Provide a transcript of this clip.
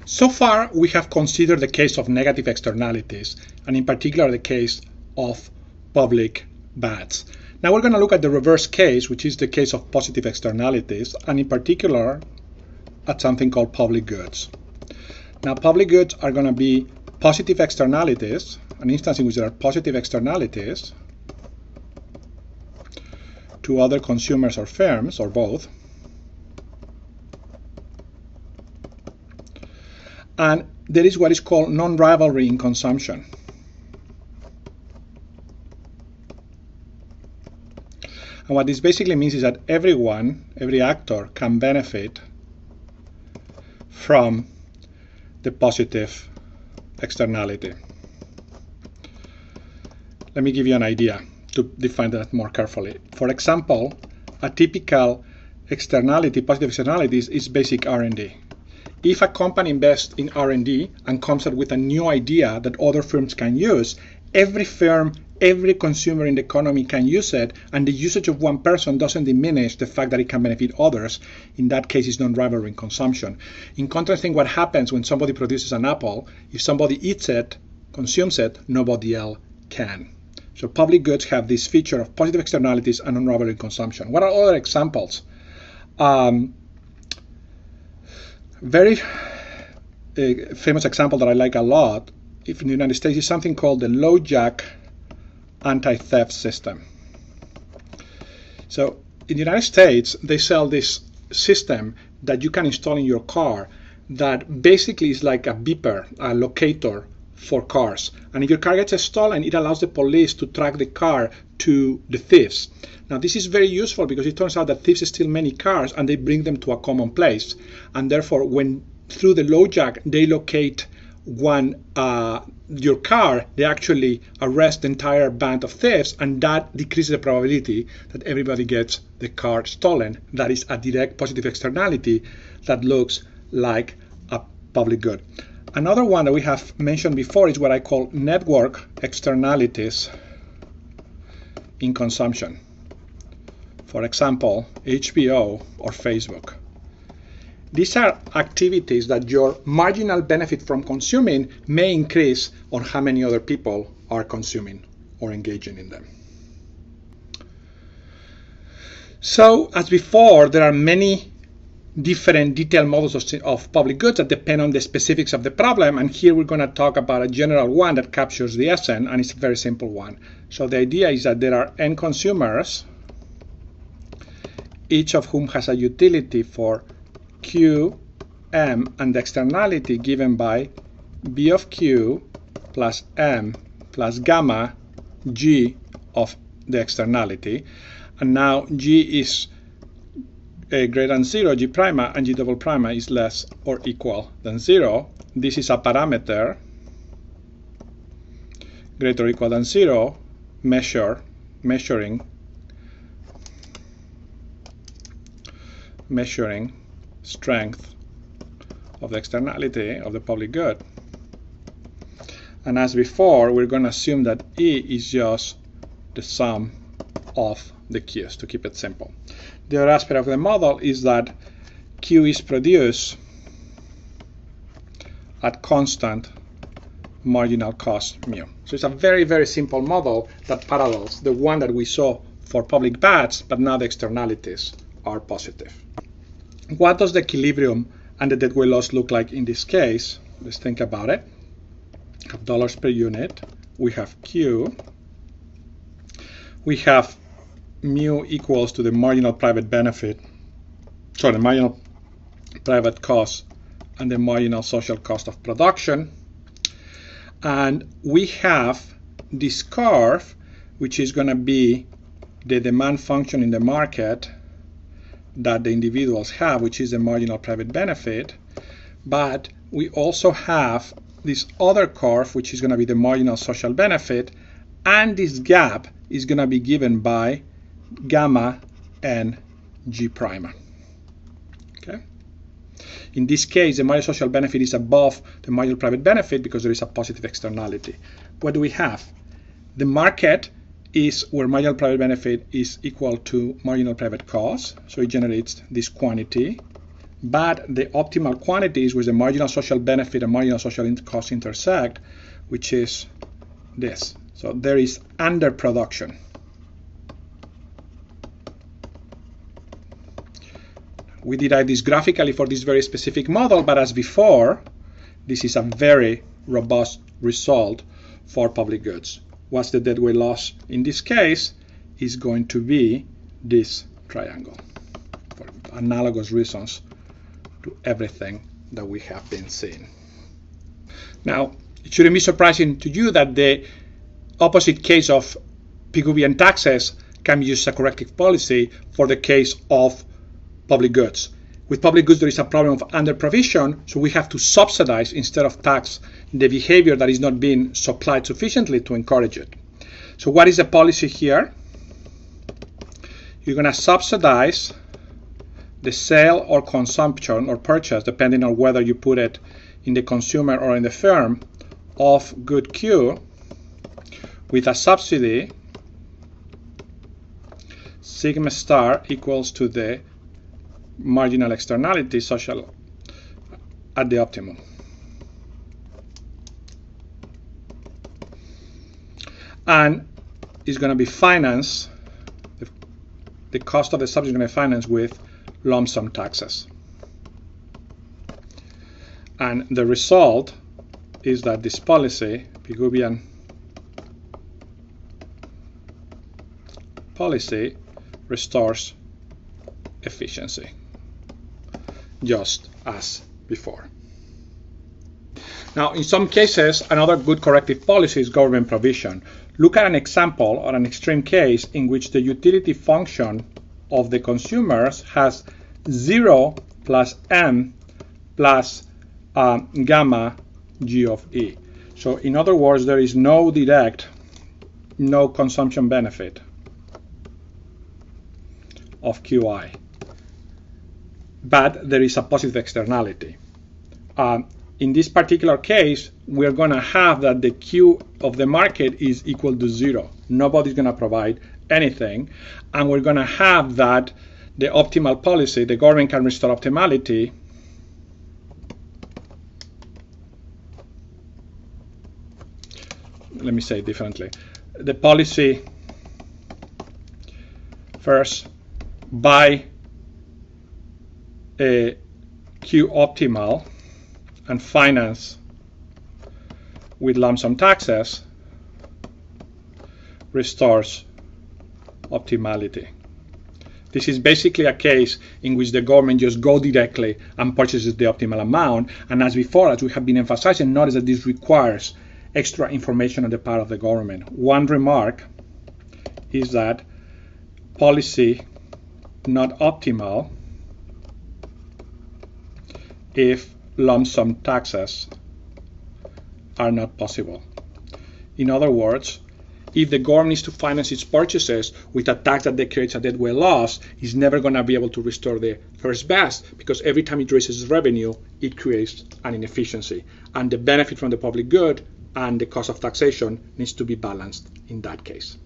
So far, we have considered the case of negative externalities, and in particular the case of public bads. Now we're going to look at the reverse case, which is the case of positive externalities, and in particular at something called public goods. Now public goods are going to be positive externalities, an instance in which there are positive externalities to other consumers or firms, or both. And there is what is called non-rivalry in consumption. And what this basically means is that every actor can benefit from the positive externality. Let me give you an idea to define that more carefully. For example, a typical externality, positive externality, is basic R&D. If a company invests in R&D and comes up with a new idea that other firms can use, every firm, every consumer in the economy can use it, and the usage of one person doesn't diminish the fact that it can benefit others. In that case, it's non-rivalry in consumption. In contrast, what happens when somebody produces an apple, if somebody eats it, consumes it, nobody else can. So public goods have this feature of positive externalities and non-rivalry in consumption. What are other examples? Very famous example that I like a lot, if in the United States, is something called the LoJack anti-theft system. So in the United States, they sell this system that you can install in your car that basically is like a beeper, a locator for cars. And if your car gets stolen, it allows the police to track the car to the thieves. Now this is very useful because it turns out that thieves steal many cars and they bring them to a common place. And therefore, when through the LoJack they locate your car, they actually arrest the entire band of thieves, and that decreases the probability that everybody gets the car stolen. That is a direct positive externality that looks like a public good. Another one that we have mentioned before is what I call network externalities in consumption. For example, HBO or Facebook. These are activities that your marginal benefit from consuming may increase on how many other people are consuming or engaging in them. So, as before, there are many different detailed models of public goods that depend on the specifics of the problem, and here we're going to talk about a general one that captures the essence, and it's a very simple one. So the idea is that there are end consumers, each of whom has a utility for Q, M, and the externality given by B of Q plus M plus gamma G of the externality. And now G is greater than 0, G prima, and G double prima is less or equal than 0. This is a parameter greater or equal than 0, measuring strength of the externality of the public good. And as before, we're going to assume that E is just the sum of the Q's, to keep it simple. The other aspect of the model is that Q is produced at constant marginal cost mu. So it's a very, very simple model that parallels the one that we saw for public bads, but now the externalities are positive. What does the equilibrium and the deadweight loss look like in this case? Let's think about it. We have dollars per unit. We have Q. We have mu equals to the marginal private benefit, the marginal private cost and the marginal social cost of production. And we have this curve, which is going to be the demand function in the market that the individuals have, which is the marginal private benefit. But we also have this other curve, which is going to be the marginal social benefit, and this gap is going to be given by gamma and G prima. Okay. In this case, the marginal social benefit is above the marginal private benefit because there is a positive externality. What do we have? The market is where marginal private benefit is equal to marginal private cost, so it generates this quantity but the optimal quantity is where the marginal social benefit and marginal social cost intersect, which is this. So there is underproduction. We derive this graphically for this very specific model, but as before, this is a very robust result for public goods. What's the deadweight loss in this case is going to be this triangle for analogous reasons to everything that we have been seeing. Now, it shouldn't be surprising to you that the opposite case of Pigouvian taxes can be used as a corrective policy for the case of public goods. With public goods, there is a problem of under-provision, so we have to subsidize instead of tax the behavior that is not being supplied sufficiently to encourage it. So what is the policy here? You're going to subsidize the sale or consumption or purchase, depending on whether you put it in the consumer or in the firm, of good Q with a subsidy sigma star equals to the marginal externality social at the optimum. And it's going to be financed, the cost of the subsidy is going to be financed with lump sum taxes. And the result is that this policy, Pigouvian policy, restores efficiency, just as before. Now, in some cases, another good corrective policy is government provision. Look at an example or an extreme case in which the utility function of the consumers has 0 plus m plus gamma g of e. So in other words, there is no direct, no consumption benefit of qi, but there is a positive externality. In this particular case, we're going to have that the Q of the market is equal to 0. Nobody's going to provide anything. And we're going to have that the optimal policy, the government can restore optimality let me say it differently. The policy first buy a Q optimal and finance with lump sum taxes restores optimality. This is basically a case in which the government just goes directly and purchases the optimal amount. And as before, as we have been emphasizing, notice that this requires extra information on the part of the government. One remark is that policy not optimal if lump sum taxes are not possible. In other words, if the government needs to finance its purchases with a tax that creates a deadweight loss, it's never going to be able to restore the first best, because every time it raises revenue, it creates an inefficiency. And the benefit from the public good and the cost of taxation needs to be balanced in that case.